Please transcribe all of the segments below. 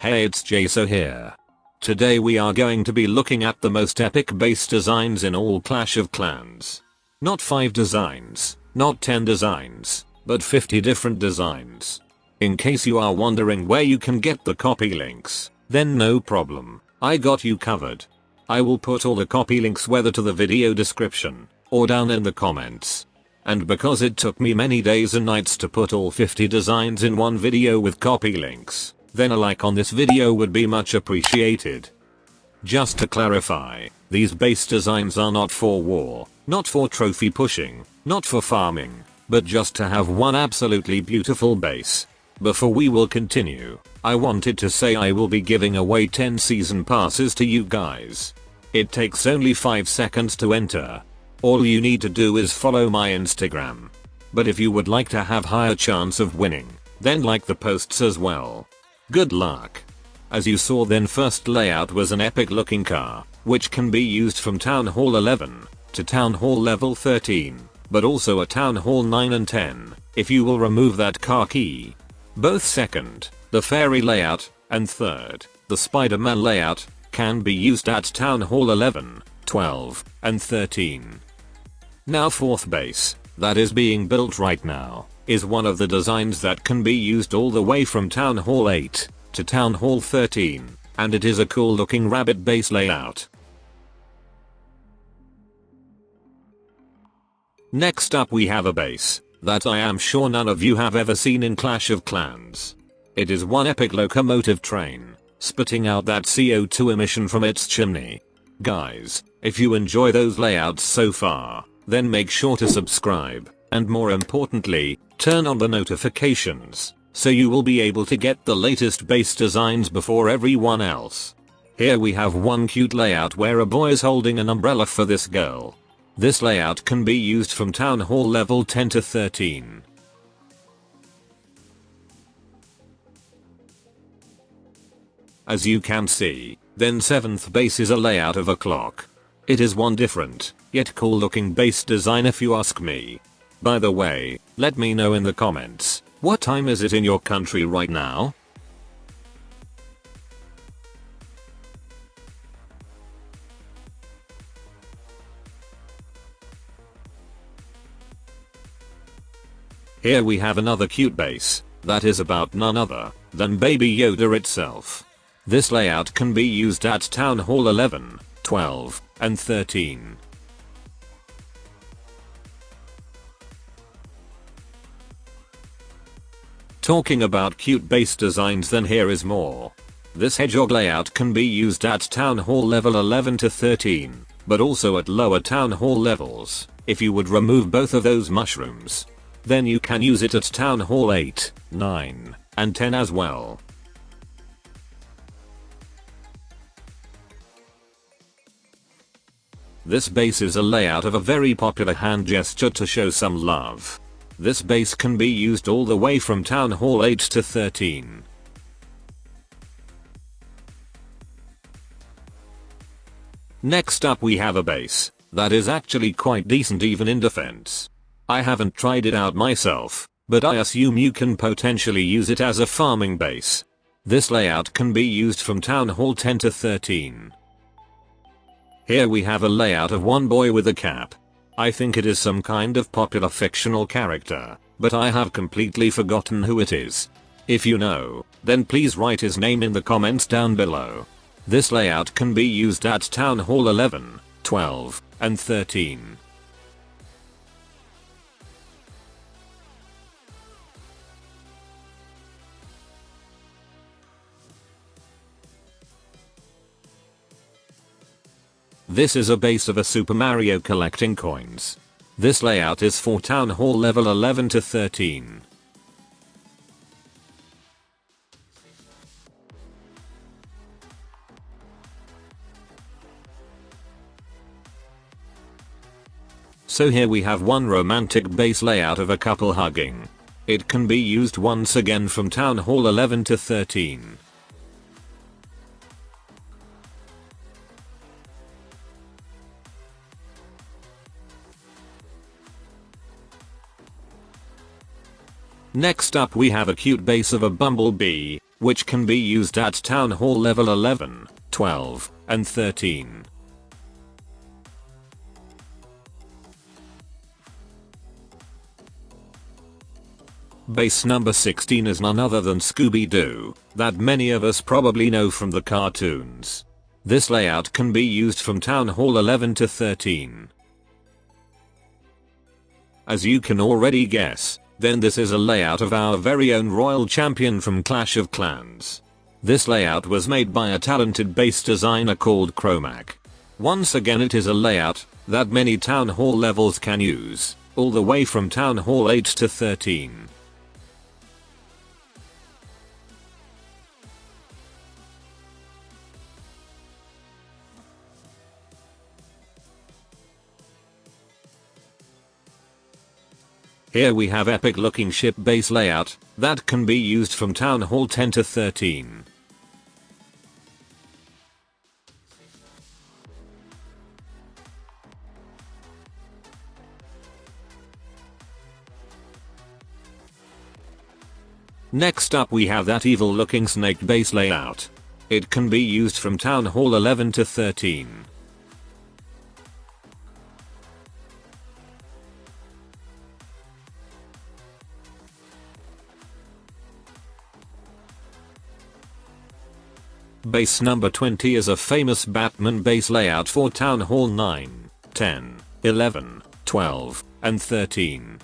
Hey, it's Jaso here. Today we are going to be looking at the most epic base designs in all Clash of Clans. Not 5 designs, not 10 designs, but 50 different designs. In case you are wondering where you can get the copy links, then no problem, I got you covered. I will put all the copy links whether to the video description or down in the comments. And because it took me many days and nights to put all 50 designs in one video with copy links, then a like on this video would be much appreciated. Just to clarify, these base designs are not for war, not for trophy pushing, not for farming, but just to have one absolutely beautiful base. Before we will continue, I wanted to say I will be giving away 10 season passes to you guys. It takes only 5 seconds to enter. All you need to do is follow my Instagram. But if you would like to have higher chance of winning, then like the posts as well. Good luck. As you saw, then first layout was an epic looking car, which can be used from Town Hall 11 to Town Hall level 13, but also a Town Hall 9 and 10, if you will remove that car key. Both second, the fairy layout, and third, the Spider-Man layout, can be used at Town Hall 11, 12, and 13. Now fourth base, that is being built right now, is one of the designs that can be used all the way from Town Hall 8 to Town Hall 13, and it is a cool looking rabbit base layout. Next up we have a base that I am sure none of you have ever seen in Clash of Clans. It is one epic locomotive train, spitting out that CO2 emission from its chimney. Guys, if you enjoy those layouts so far, then make sure to subscribe, and more importantly, turn on the notifications, so you will be able to get the latest base designs before everyone else. Here we have one cute layout where a boy is holding an umbrella for this girl. This layout can be used from Town Hall level 10 to 13. As you can see, then 7th base is a layout of a clock. It is one different, yet cool looking base design if you ask me. By the way, let me know in the comments, what time is it in your country right now? Here we have another cute base, that is about none other than Baby Yoda itself. This layout can be used at Town Hall 11, 12, and 13. Talking about cute base designs, then here is more. This hedgehog layout can be used at Town Hall level 11 to 13, but also at lower Town Hall levels. If you would remove both of those mushrooms, then you can use it at Town Hall 8, 9, and 10 as well. This base is a layout of a very popular hand gesture to show some love. This base can be used all the way from Town Hall 8 to 13. Next up we have a base that is actually quite decent even in defense. I haven't tried it out myself, but I assume you can potentially use it as a farming base. This layout can be used from Town Hall 10 to 13. Here we have a layout of one boy with a cap. I think it is some kind of popular fictional character, but I have completely forgotten who it is. If you know, then please write his name in the comments down below. This layout can be used at Town Hall 11, 12, and 13. This is a base of a Super Mario collecting coins. This layout is for Town Hall level 11 to 13. So here we have one romantic base layout of a couple hugging. It can be used once again from Town Hall 11 to 13. Next up we have a cute base of a bumblebee, which can be used at Town Hall level 11, 12, and 13. Base number 16 is none other than Scooby-Doo, that many of us probably know from the cartoons. This layout can be used from Town Hall 11 to 13. As you can already guess, then this is a layout of our very own royal champion from Clash of Clans. This layout was made by a talented base designer called CoC. Once again, it is a layout that many Town Hall levels can use, all the way from Town Hall 8 to 13. Here we have epic looking ship base layout that can be used from Town Hall 10 to 13. Next up we have that evil looking snake base layout. It can be used from Town Hall 11 to 13. Base number 20 is a famous Batman base layout for Town Hall 9, 10, 11, 12, and 13.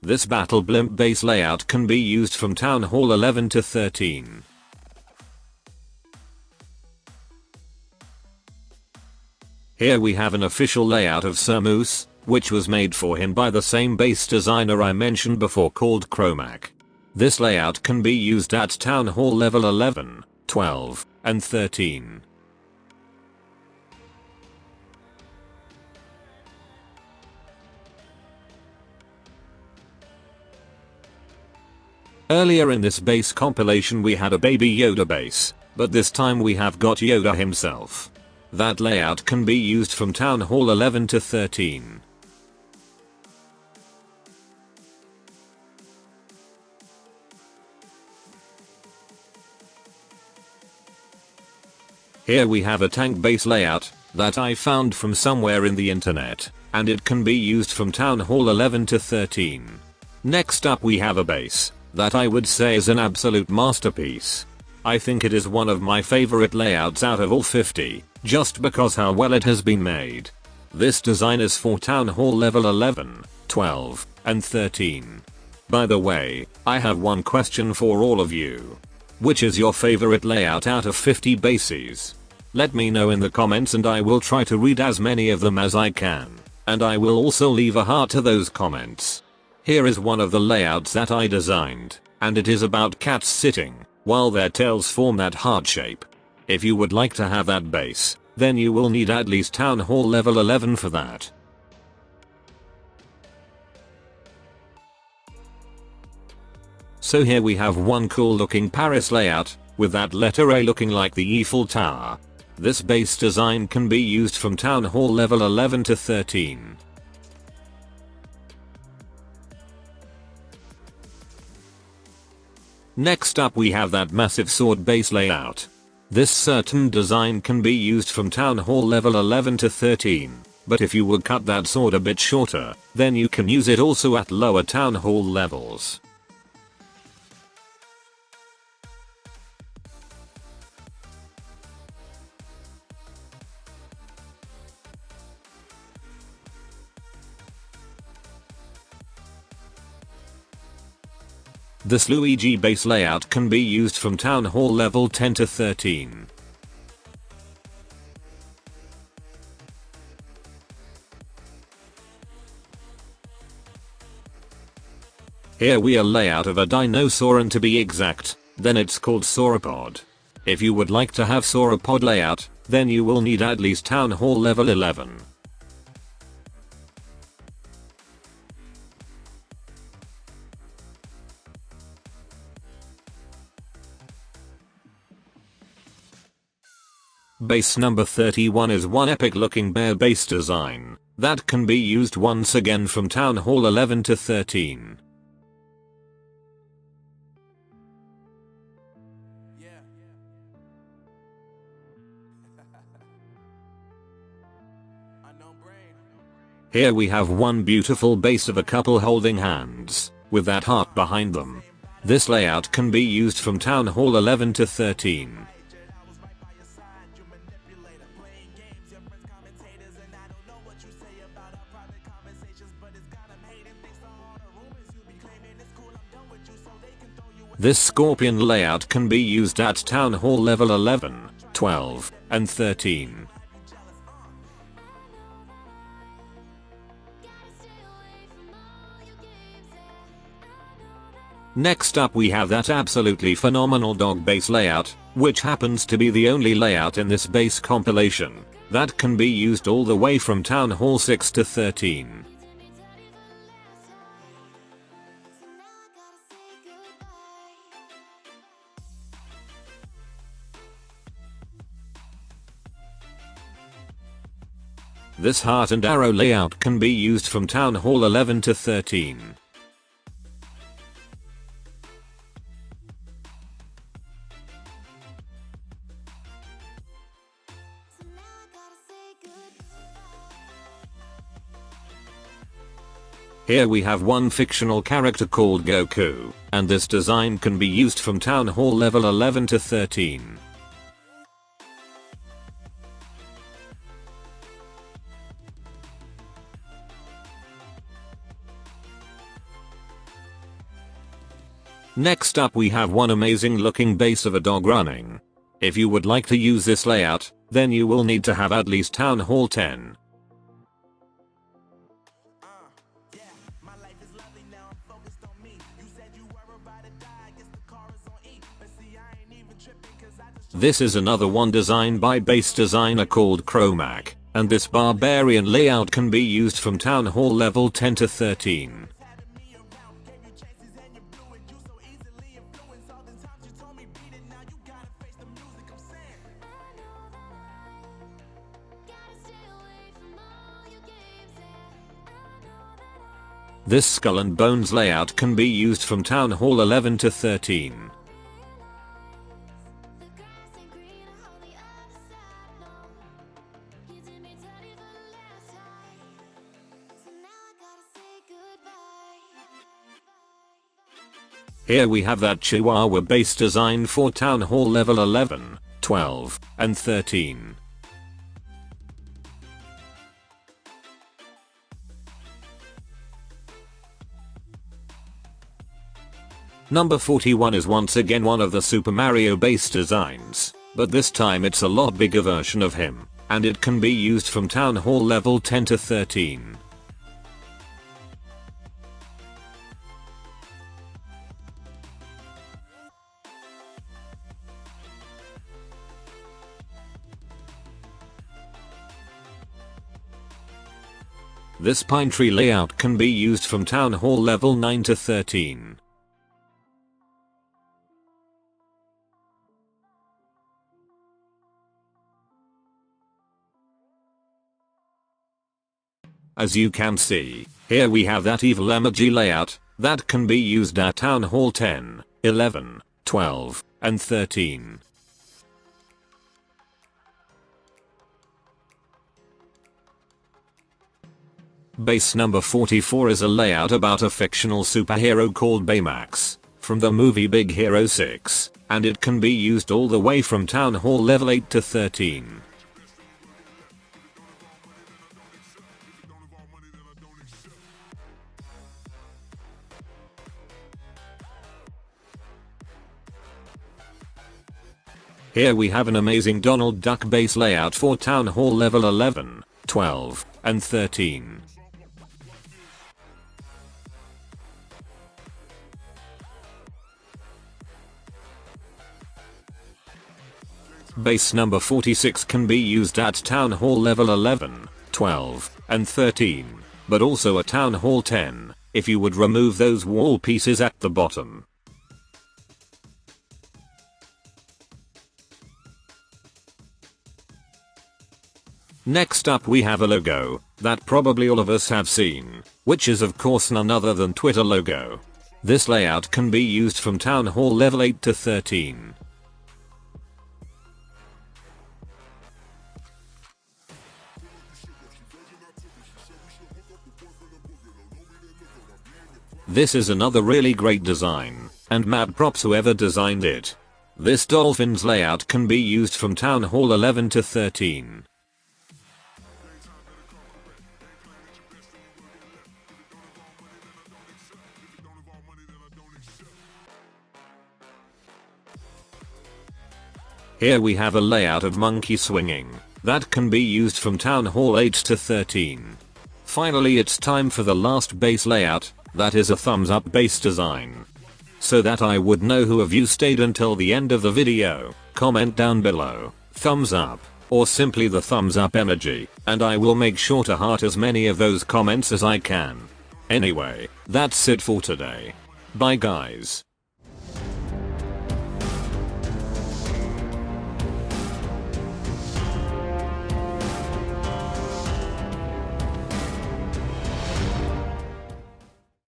This Battle Blimp base layout can be used from Town Hall 11 to 13. Here we have an official layout of Sir Moose, which was made for him by the same base designer I mentioned before called CoC. This layout can be used at Town Hall level 11, 12, and 13. Earlier in this base compilation we had a Baby Yoda base, but this time we have got Yoda himself. That layout can be used from Town Hall 11 to 13. Here we have a tank base layout that I found from somewhere in the internet, and it can be used from Town Hall 11 to 13. Next up we have a base that I would say is an absolute masterpiece. I think it is one of my favorite layouts out of all 50, just because how well it has been made. This design is for Town Hall level 11, 12, and 13. By the way, I have one question for all of you. Which is your favorite layout out of 50 bases? Let me know in the comments and I will try to read as many of them as I can. And I will also leave a heart to those comments. Here is one of the layouts that I designed, and it is about cats sitting while their tails form that heart shape. If you would like to have that base, then you will need at least Town Hall level 11 for that. So here we have one cool looking Paris layout, with that letter A looking like the Eiffel Tower. This base design can be used from Town Hall level 11 to 13. Next up we have that massive sword base layout. This certain design can be used from Town Hall level 11 to 13, but if you would cut that sword a bit shorter, then you can use it also at lower Town Hall levels. This Luigi base layout can be used from Town Hall level 10 to 13. Here we are layout of a dinosaur, and to be exact, then it's called sauropod. If you would like to have sauropod layout, then you will need at least Town Hall level 11. Base number 31 is one epic looking bear base design that can be used once again from Town Hall 11 to 13. Here we have one beautiful base of a couple holding hands, with that heart behind them. This layout can be used from Town Hall 11 to 13. This scorpion layout can be used at Town Hall level 11, 12, and 13. Next up we have that absolutely phenomenal dog base layout, which happens to be the only layout in this base compilation that can be used all the way from Town Hall 6 to 13. This heart and arrow layout can be used from Town Hall 11 to 13. Here we have one fictional character called Goku, and this design can be used from Town Hall level 11 to 13. Next up we have one amazing looking base of a dog running. If you would like to use this layout, then you will need to have at least Town Hall 10. This is another one designed by base designer called Chromac, and this barbarian layout can be used from Town Hall level 10 to 13. This skull and bones layout can be used from Town Hall 11 to 13. Here we have that Chihuahua base design for Town Hall level 11, 12, and 13. Number 41 is once again one of the Super Mario base designs, but this time it's a lot bigger version of him, and it can be used from Town Hall level 10 to 13. This pine tree layout can be used from Town Hall level 9 to 13. As you can see, here we have that evil emoji layout that can be used at Town Hall 10, 11, 12, and 13. Base number 44 is a layout about a fictional superhero called Baymax from the movie Big Hero 6, and it can be used all the way from Town Hall level 8 to 13. Here we have an amazing Donald Duck base layout for Town Hall level 11, 12, and 13. Base number 46 can be used at Town Hall level 11, 12, and 13, but also at Town Hall 10, if you would remove those wall pieces at the bottom. Next up we have a logo that probably all of us have seen, which is of course none other than Twitter logo. This layout can be used from Town Hall level 8 to 13. This is another really great design, and mad props whoever designed it. This dolphin's layout can be used from Town Hall 11 to 13. Here we have a layout of monkey swinging that can be used from Town Hall 8 to 13. Finally, it's time for the last base layout, that is a thumbs up base design. So that I would know who of you stayed until the end of the video, comment down below, thumbs up, or simply the thumbs up emoji, and I will make sure to heart as many of those comments as I can. Anyway, that's it for today. Bye guys.